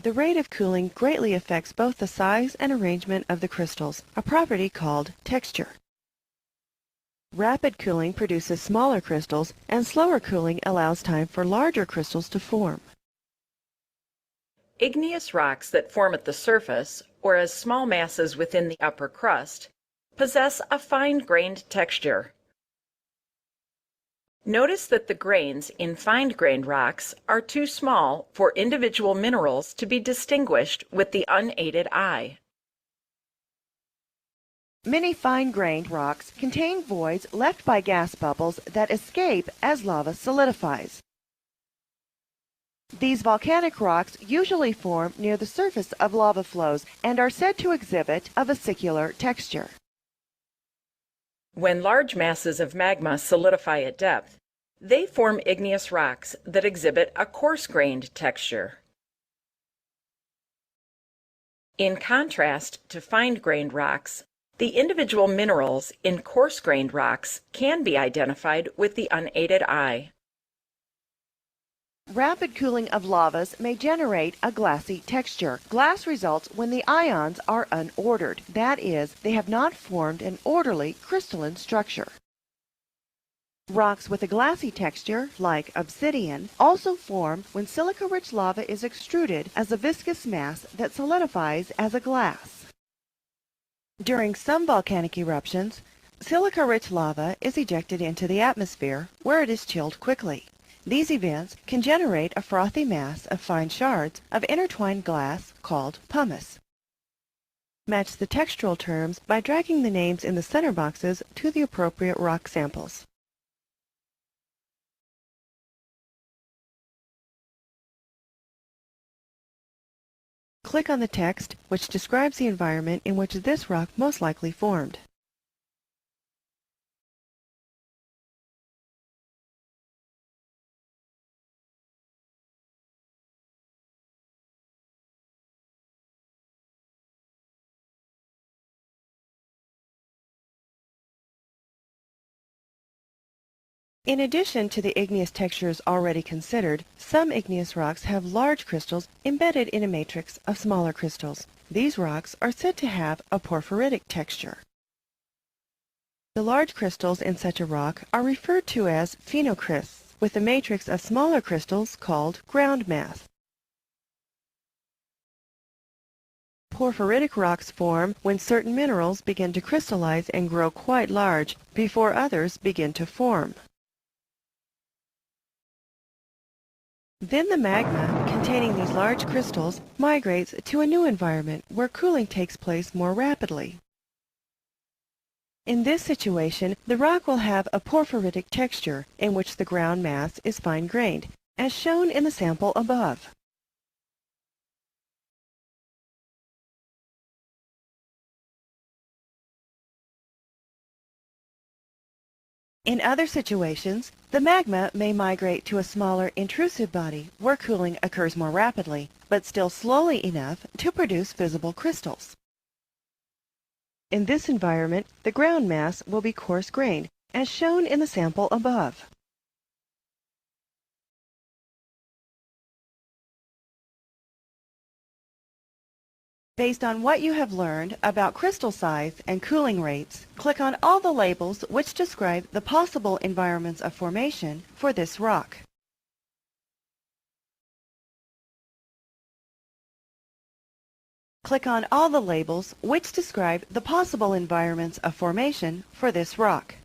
The rate of cooling greatly affects both the size and arrangement of the crystals, a property called texture. Rapid cooling produces smaller crystals, and slower cooling allows time for larger crystals to form. Igneous rocks that form at the surface, or as small masses within the upper crust, possess a fine-grained texture. Notice that the grains in fine-grained rocks are too small for individual minerals to be distinguished with the unaided eye. Many fine-grained rocks contain voids left by gas bubbles that escape as lava solidifies. These volcanic rocks usually form near the surface of lava flows and are said to exhibit a vesicular texture. When large masses of magma solidify at depth, they form igneous rocks that exhibit a coarse-grained texture. In contrast to fine-grained rocks, the individual minerals in coarse-grained rocks can be identified with the unaided eye. Rapid cooling of lavas may generate a glassy texture. Glass results when the ions are unordered. That is, they have not formed an orderly crystalline structure. Rocks with a glassy texture, like obsidian, also form when silica-rich lava is extruded as a viscous mass that solidifies as a glass. During some volcanic eruptions, silica-rich lava is ejected into the atmosphere, where it is chilled quickly. These events can generate a frothy mass of fine shards of intertwined glass called pumice. Match the textural terms by dragging the names in the center boxes to the appropriate rock samples. Click on the text which describes the environment in which this rock most likely formed. In addition to the igneous textures already considered, some igneous rocks have large crystals embedded in a matrix of smaller crystals. These rocks are said to have a porphyritic texture. The large crystals in such a rock are referred to as phenocrysts, with a matrix of smaller crystals called ground mass. Porphyritic rocks form when certain minerals begin to crystallize and grow quite large before others begin to form. Then the magma containing these large crystals migrates to a new environment where cooling takes place more rapidly. In this situation, the rock will have a porphyritic texture in which the ground mass is fine-grained, as shown in the sample above. In other situations, the magma may migrate to a smaller intrusive body where cooling occurs more rapidly, but still slowly enough to produce visible crystals. In this environment, the ground mass will be coarse-grained, as shown in the sample above. Based on what you have learned about crystal size and cooling rates, click on all the labels which describe the possible environments of formation for this rock. Click on all the labels which describe the possible environments of formation for this rock.